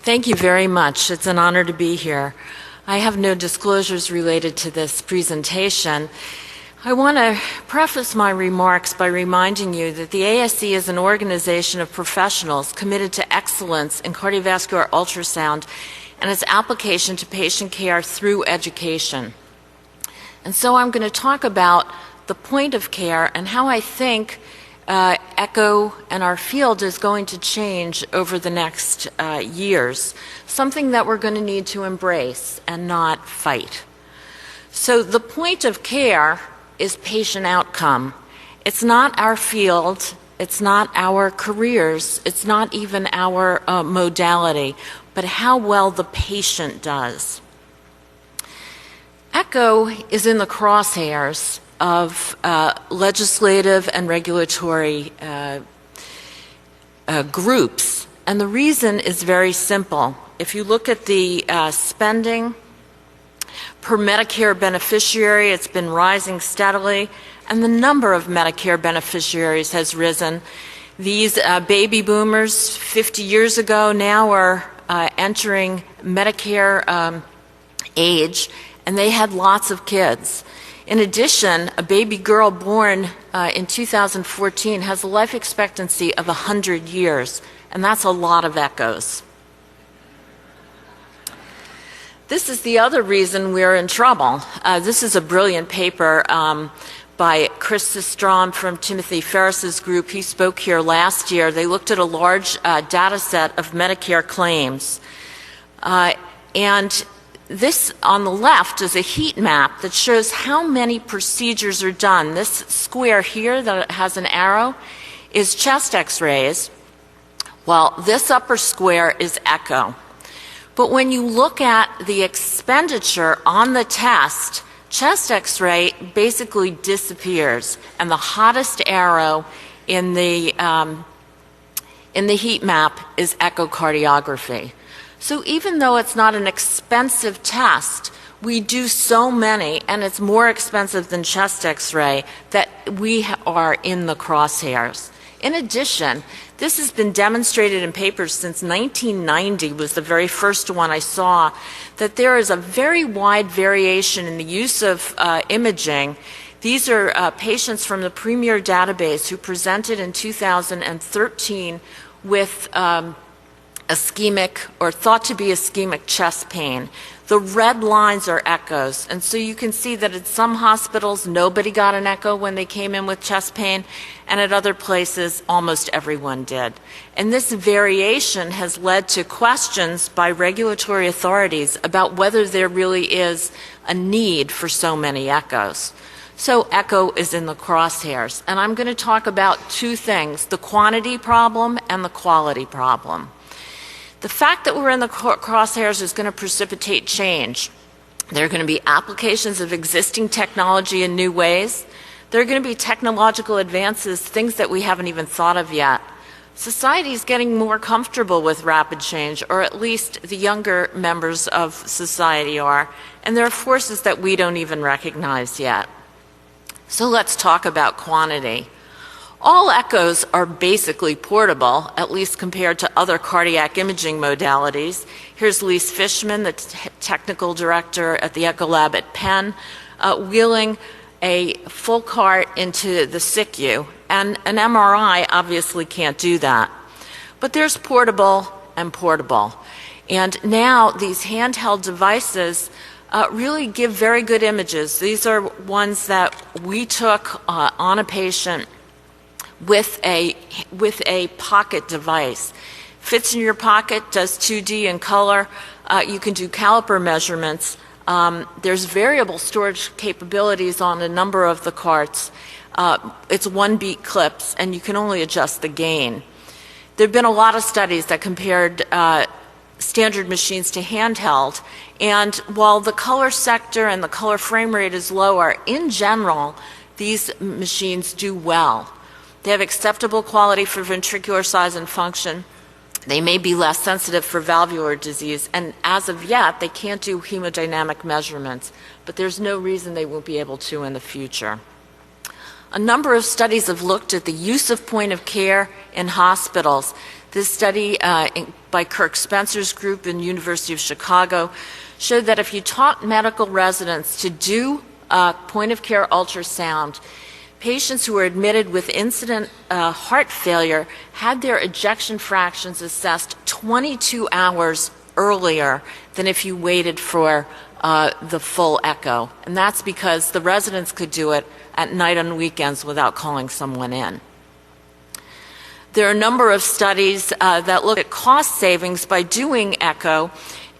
Thank you very much. It's an honor to be here. I have no disclosures related to this presentation. I want to preface my remarks by reminding you that the ASE is an organization of professionals committed to excellence in cardiovascular ultrasound and its application to patient care through education. And so I'm going to talk about the point of care and how I think echo and our field is going to change over the next years, something that we're going to need to embrace and not fight. So the point of care is patient outcome. It's not our field, it's not our careers, it's not even our modality, but how well the patient does. Echo is in the crosshairs of legislative and regulatory groups. And the reason is very simple. If you look at the spending per Medicare beneficiary, it's been rising steadily, and the number of Medicare beneficiaries has risen. These baby boomers 50 years ago now are entering Medicare age, and they had lots of kids. In addition, a baby girl born in 2014 has a life expectancy of 100 years, and that's a lot of echoes. This is the other reason we're in trouble. This is a brilliant paper by Chris Sistrom from Timothy Ferris's group. He spoke here last year. They looked at a large data set of Medicare claims. And this on the left is a heat map that shows how many procedures are done. This square here that has an arrow is chest x-rays, while this upper square is echo. But when you look at the expenditure on the test, chest x-ray basically disappears, and the hottest arrow in the heat map is echocardiography. So even though it's not an expensive test, we do so many, and it's more expensive than chest x-ray, that we are in the crosshairs. In addition, this has been demonstrated in papers since 1990 was the very first one I saw, that there is a very wide variation in the use of imaging. These are patients from the Premier database who presented in 2013 with ischemic or thought to be ischemic chest pain. The red lines are echoes, and so you can see that at some hospitals nobody got an echo when they came in with chest pain, and at other places almost everyone did. And this variation has led to questions by regulatory authorities about whether there really is a need for so many echoes. So echo is in the crosshairs, and I'm going to talk about two things: the quantity problem and the quality problem. The fact that we're in the crosshairs is going to precipitate change. There are going to be applications of existing technology in new ways. There are going to be technological advances, things that we haven't even thought of yet. Society is getting more comfortable with rapid change, or at least the younger members of society are, and there are forces that we don't even recognize yet. So let's talk about quantity. All echoes are basically portable, at least compared to other cardiac imaging modalities. Here's Lise Fishman, the technical director at the Echo Lab at Penn, wheeling a full cart into the SICU, and an MRI obviously can't do that. But there's portable and portable. And now these handheld devices really give very good images. These are ones that we took on a patient with a pocket device. Fits in your pocket, does 2D in color. You can do caliper measurements. There's variable storage capabilities on a number of the carts. It's 1-beat clips, and you can only adjust the gain. There have been a lot of studies that compared standard machines to handheld, and while the color sector and the color frame rate is lower, in general, these machines do well. They have acceptable quality for ventricular size and function. They may be less sensitive for valvular disease, and as of yet, they can't do hemodynamic measurements, but there's no reason they won't be able to in the future. A number of studies have looked at the use of point of care in hospitals. This study by Kirk Spencer's group in University of Chicago showed that if you taught medical residents to do point-of-care ultrasound, patients who were admitted with incident heart failure had their ejection fractions assessed 22 hours earlier than if you waited for the full echo. And that's because the residents could do it at night and weekends without calling someone in. There are a number of studies that look at cost savings by doing echo,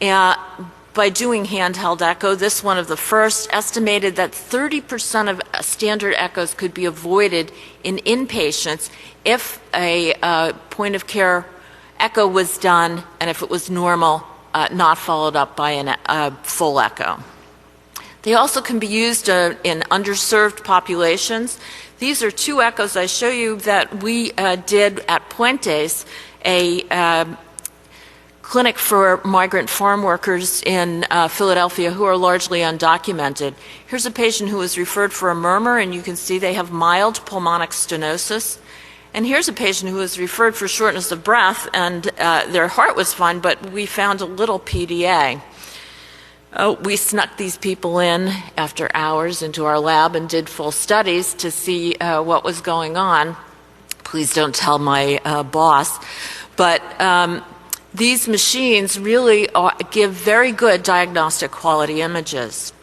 by doing handheld echo. This one of the first estimated that 30% of standard echoes could be avoided in inpatients if a point-of-care echo was done and if it was normal, not followed up by a full echo. They also can be used in underserved populations. These are two echoes I show you that we did at Puentes, a clinic for migrant farm workers in Philadelphia who are largely undocumented. Here's a patient who was referred for a murmur, and you can see they have mild pulmonic stenosis. And here's a patient who was referred for shortness of breath, and their heart was fine, but we found a little PDA. We snuck these people in after hours into our lab and did full studies to see what was going on. Please don't tell my boss. But these machines really give very good diagnostic quality images.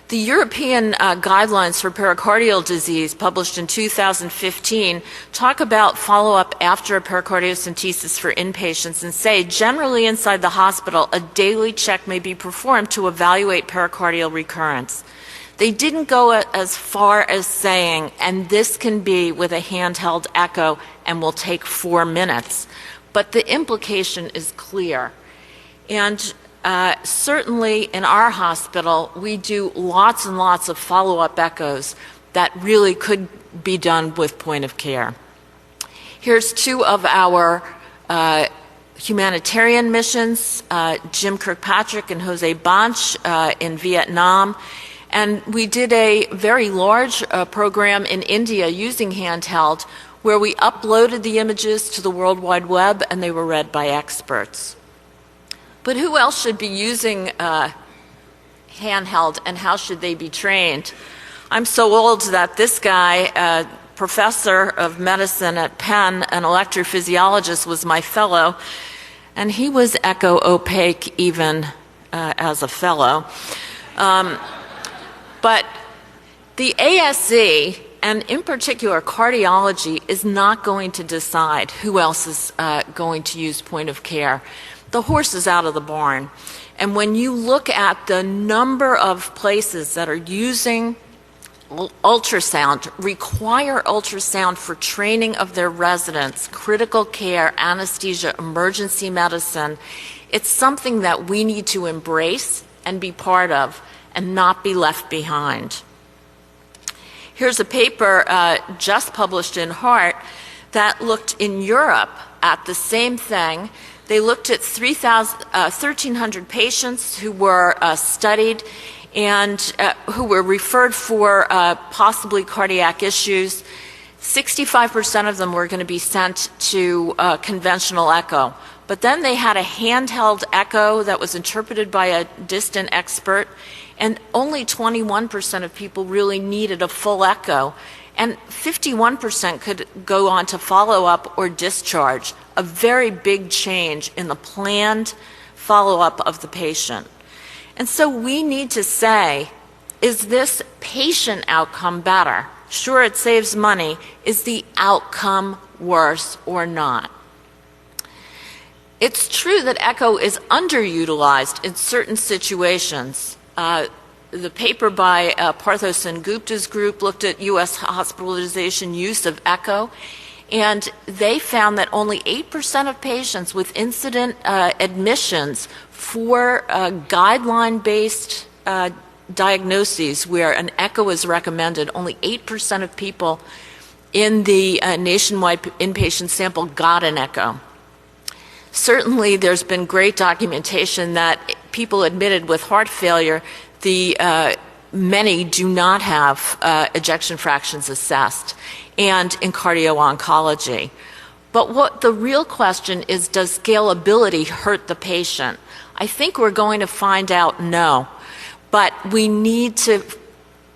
The European guidelines for pericardial disease, published in 2015, talk about follow-up after a pericardiocentesis for inpatients and say, generally inside the hospital, a daily check may be performed to evaluate pericardial recurrence. They didn't go as far as saying, and this can be with a handheld echo and will take 4 minutes. But the implication is clear. And certainly in our hospital, we do lots and lots of follow-up echoes that really could be done with point of care. Here's two of our humanitarian missions, Jim Kirkpatrick and Jose Banch in Vietnam. And we did a very large program in India using handheld where we uploaded the images to the World Wide Web and they were read by experts. But who else should be using handheld, and how should they be trained? I'm so old that this guy, professor of medicine at Penn, an electrophysiologist, was my fellow, and he was echo opaque even as a fellow. But the ASE, and in particular cardiology, is not going to decide who else is going to use point of care. The horse is out of the barn. And when you look at the number of places that are using ultrasound, require ultrasound for training of their residents, critical care, anesthesia, emergency medicine, it's something that we need to embrace and be part of and not be left behind. Here's a paper just published in Heart that looked in Europe at the same thing. They looked at 1,300 patients who were studied and who were referred for possibly cardiac issues. 65% of them were going to be sent to conventional echo. But then they had a handheld echo that was interpreted by a distant expert, and only 21% of people really needed a full echo. And 51% could go on to follow-up or discharge, a very big change in the planned follow-up of the patient. And so we need to say, is this patient outcome better? Sure, it saves money. Is the outcome worse or not? It's true that echo is underutilized in certain situations. The paper by Parthos and Gupta's group looked at U.S. hospitalization use of echo, and they found that only 8% of patients with incident admissions for guideline-based diagnoses where an echo is recommended, only 8% of people in the nationwide inpatient sample got an echo. Certainly, there's been great documentation that people admitted with heart failure, many do not have ejection fractions assessed, and in cardio-oncology. But what the real question is, does scalability hurt the patient? I think we're going to find out no. But we need to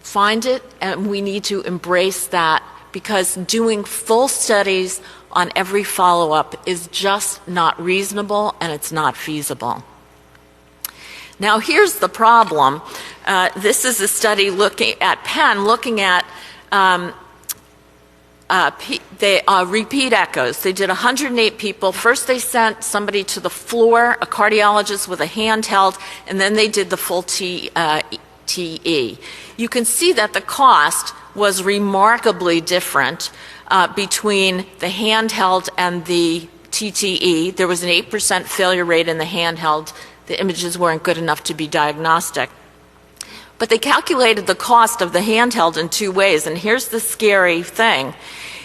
find it, and we need to embrace that, because doing full studies on every follow-up is just not reasonable, and it's not feasible. Now, here's the problem. This is a study looking at Penn, looking at repeat echoes. They did 108 people. First, they sent somebody to the floor, a cardiologist with a handheld, and then they did the full TE. You can see that the cost was remarkably different between the handheld and the TTE. There was an 8% failure rate in the handheld. The images weren't good enough to be diagnostic. But they calculated the cost of the handheld in two ways, and here's the scary thing.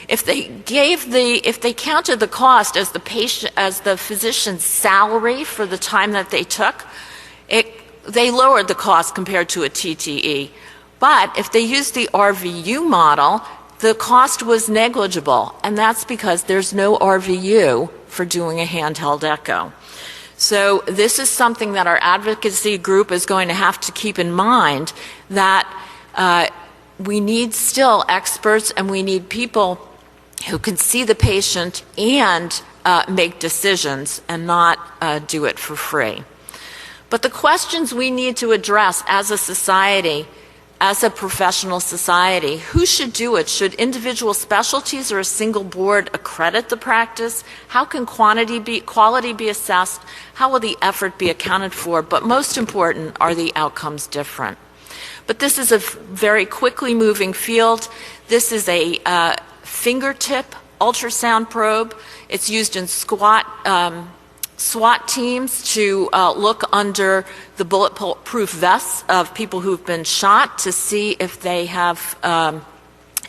If they counted the cost as the physician's salary for the time that they took, they lowered the cost compared to a TTE. But if they used the RVU model, the cost was negligible, and that's because there's no RVU for doing a handheld echo. So this is something that our advocacy group is going to have to keep in mind, that we need still experts, and we need people who can see the patient and make decisions and not do it for free. But the questions we need to address as a society, as a professional society, who should do it? Should individual specialties or a single board accredit the practice? How can quality be assessed? How will the effort be accounted for? But most important, are the outcomes different? But this is a very quickly moving field. This is a fingertip ultrasound probe. It's used in SWAT teams to look under the bulletproof vests of people who've been shot to see if they have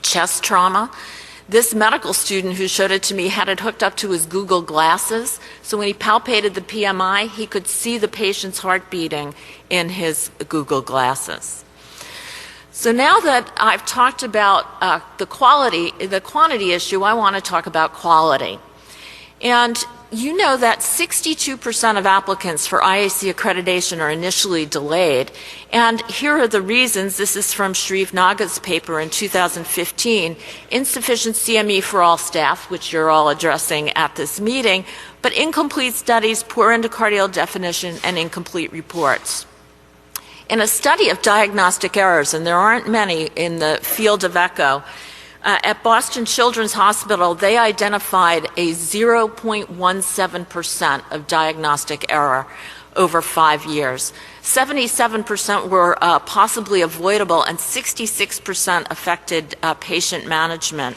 chest trauma. This medical student who showed it to me had it hooked up to his Google glasses, so when he palpated the PMI, he could see the patient's heart beating in his Google glasses. So now that I've talked about the quantity issue, I want to talk about quality. And you know that 62% of applicants for IAC accreditation are initially delayed. And here are the reasons. This is from Shreve Naga's paper in 2015, insufficient CME for all staff, which you're all addressing at this meeting, but incomplete studies, poor endocardial definition, and incomplete reports. In a study of diagnostic errors, and there aren't many in the field of echo, at Boston Children's Hospital, they identified a 0.17% of diagnostic error over 5 years. 77% were possibly avoidable, and 66% affected patient management.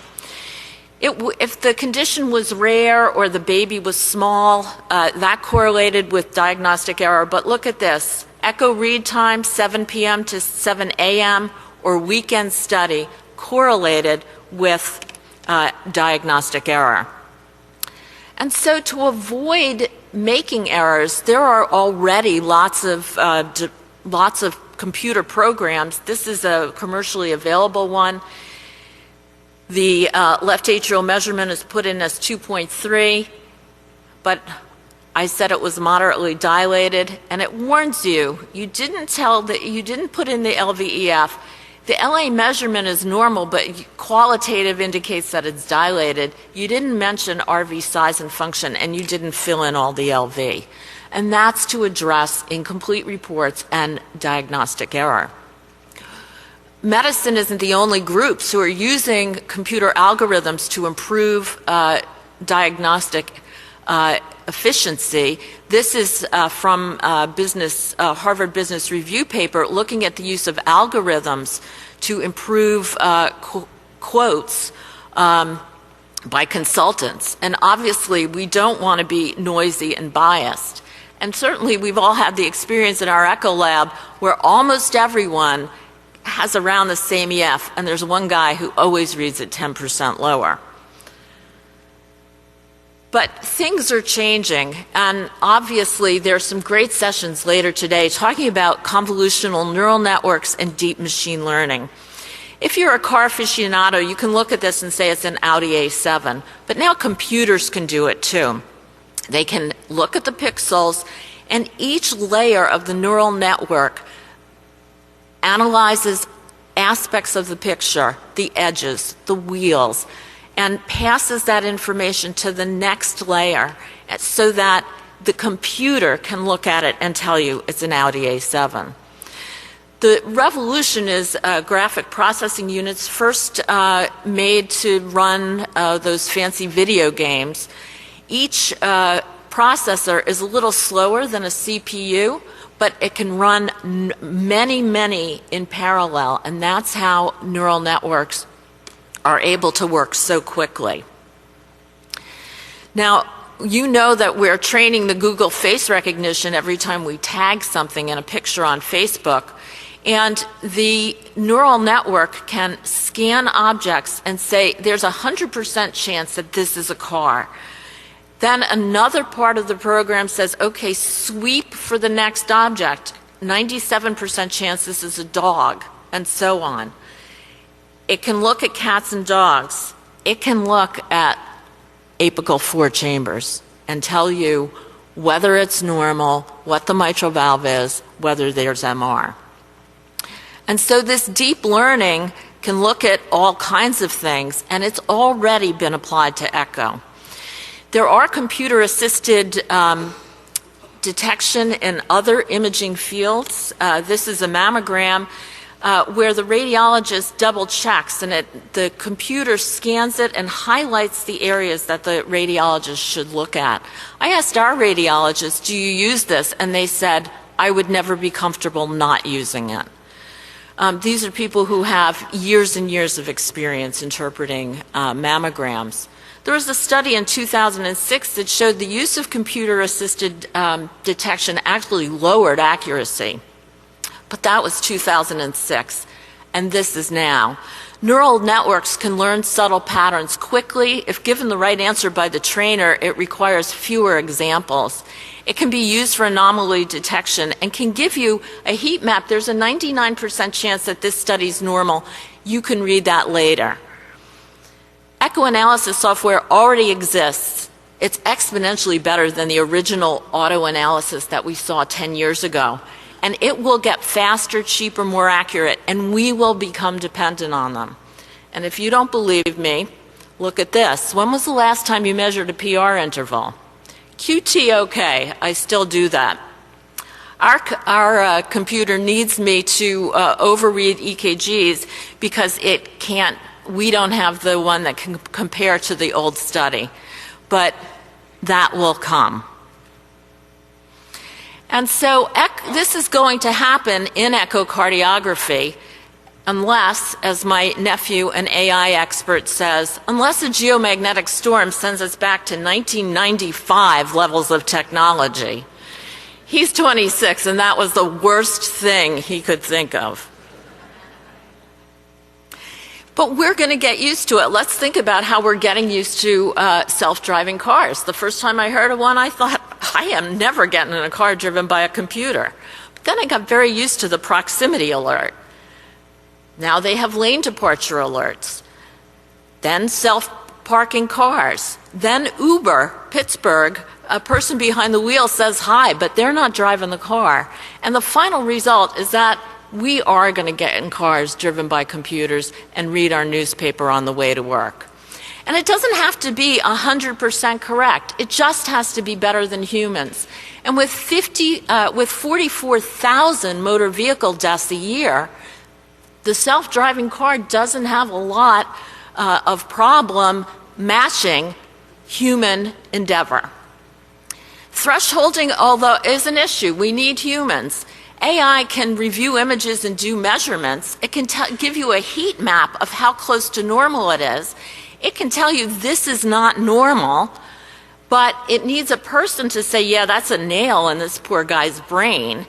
If the condition was rare or the baby was small, that correlated with diagnostic error. But look at this. Echo read time, 7 p.m. to 7 a.m., or weekend study correlated with diagnostic error. And so to avoid making errors, there are already lots of computer programs. This is a commercially available one. The left atrial measurement is put in as 2.3, but I said it was moderately dilated, and it warns you. You didn't put in the LVEF. The LA measurement is normal, but qualitative indicates that it's dilated. You didn't mention RV size and function, and you didn't fill in all the LV. And that's to address incomplete reports and diagnostic error. Medicine isn't the only groups who are using computer algorithms to improve diagnostic efficiency. This is from Harvard Business Review paper looking at the use of algorithms to improve quotes by consultants. And obviously, we don't want to be noisy and biased. And certainly, we've all had the experience in our echo lab where almost everyone has around the same EF, and there's one guy who always reads it 10% lower. But things are changing, and obviously there are some great sessions later today talking about convolutional neural networks and deep machine learning. If you're a car aficionado, you can look at this and say it's an Audi A7, but now computers can do it too. They can look at the pixels, and each layer of the neural network analyzes aspects of the picture, the edges, the wheels, and passes that information to the next layer so that the computer can look at it and tell you it's an Audi A7. The revolution is graphic processing units first made to run those fancy video games. Each processor is a little slower than a CPU, but it can run many in parallel, and that's how neural networks are able to work so quickly. Now, you know that we're training the Google face recognition every time we tag something in a picture on Facebook, and the neural network can scan objects and say there's a 100% chance that this is a car. Then another part of the program says, okay, sweep for the next object, 97% chance this is a dog, and so on. It can look at cats and dogs. It can look at apical four chambers and tell you whether it's normal, what the mitral valve is, whether there's MR. And so this deep learning can look at all kinds of things, and it's already been applied to echo. There are computer-assisted detection in other imaging fields. This is a mammogram where the radiologist double checks, and the computer scans it and highlights the areas that the radiologist should look at. I asked our radiologist, do you use this? And they said, I would never be comfortable not using it. These are people who have years and years of experience interpreting mammograms. There was a study in 2006 that showed the use of computer-assisted detection actually lowered accuracy. But that was 2006, and this is now. Neural networks can learn subtle patterns quickly. If given the right answer by the trainer, it requires fewer examples. It can be used for anomaly detection and can give you a heat map. There's a 99% chance that this study is normal. You can read that later. Echo analysis software already exists. It's exponentially better than the original auto analysis that we saw 10 years ago. And it will get faster, cheaper, more accurate, and we will become dependent on them. And if you don't believe me, look at this. When was the last time you measured a PR interval? QT okay, I still do that. Our computer needs me to overread EKGs because it can't. We don't have the one that can compare to the old study, but that will come. And so this is going to happen in echocardiography unless, as my nephew, an AI expert, says, unless a geomagnetic storm sends us back to 1995 levels of technology. He's 26, and that was the worst thing he could think of. But we're going to get used to it. Let's think about how we're getting used to self-driving cars. The first time I heard of one, I thought, I am never getting in a car driven by a computer. But then I got very used to the proximity alert. Now they have lane departure alerts. Then self-parking cars. Then Uber, Pittsburgh, a person behind the wheel says hi, but they're not driving the car. And the final result is that we are going to get in cars driven by computers and read our newspaper on the way to work. And it doesn't have to be 100% correct. It just has to be better than humans. And with 44,000 motor vehicle deaths a year, the self-driving car doesn't have a lot of problem matching human endeavor. Thresholding, although, is an issue. We need humans. AI can review images and do measurements. It can give you a heat map of how close to normal it is. It can tell you this is not normal, but it needs a person to say, yeah, that's a nail in this poor guy's brain,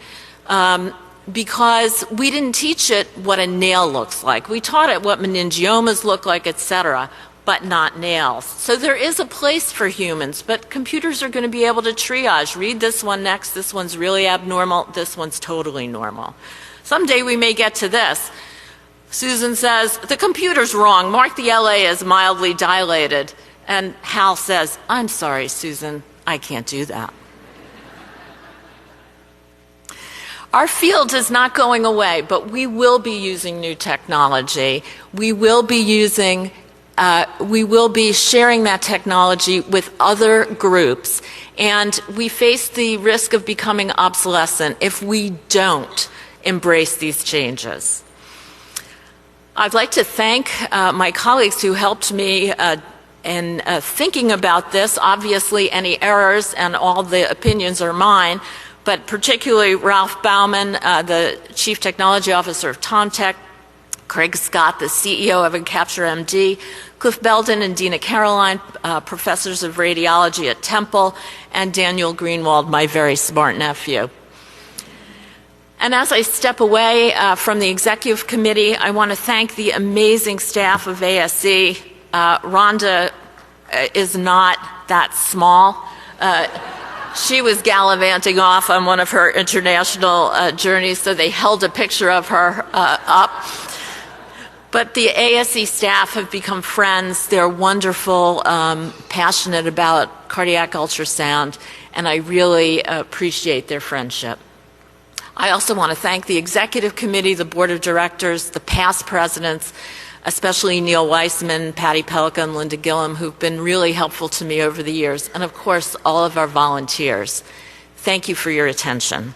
because we didn't teach it what a nail looks like. We taught it what meningiomas look like, etc., but not nails. So there is a place for humans, but computers are going to be able to triage. Read this one next. This one's really abnormal. This one's totally normal. Someday we may get to this. Susan says, the computer's wrong. Mark the LA as mildly dilated. And Hal says, I'm sorry, Susan, I can't do that. Our field is not going away, but we will be using new technology. We will be sharing that technology with other groups, and we face the risk of becoming obsolescent if we don't embrace these changes. I'd like to thank my colleagues who helped me in thinking about this. Obviously, any errors and all the opinions are mine, but particularly Ralph Bauman, the Chief Technology Officer of TomTech, Craig Scott, the CEO of Encapture MD, Cliff Belden and Dina Caroline, professors of radiology at Temple, and Daniel Greenwald, my very smart nephew. And as I step away from the executive committee, I want to thank the amazing staff of ASE. Rhonda is not that small. She was gallivanting off on one of her international journeys, so they held a picture of her up. But the ASE staff have become friends. They're wonderful, passionate about cardiac ultrasound, and I really appreciate their friendship. I also want to thank the executive committee, the board of directors, the past presidents, especially Neil Weissman, Patty Pelican, and Linda Gillum, who've been really helpful to me over the years, and of course, all of our volunteers. Thank you for your attention.